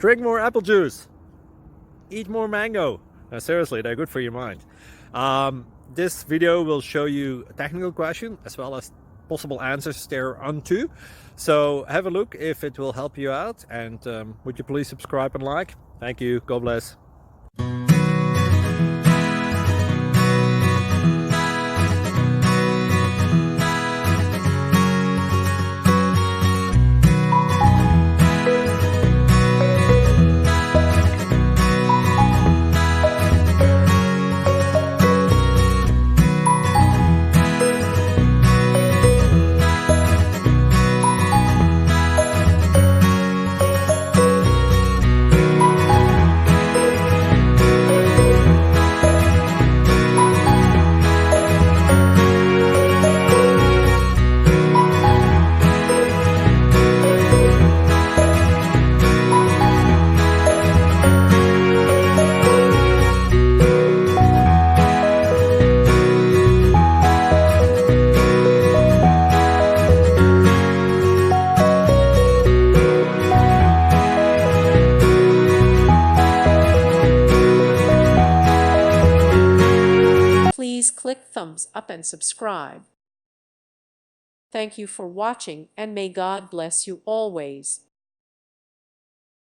Drink more apple juice. Eat more mango. Seriously, they're good for your mind. This video will show you a technical question as well as possible answers thereunto. So have a look if it will help you out, and would you please subscribe and like? Thank you. God bless. Please click thumbs up and subscribe. Thank you for watching, and may God bless you always.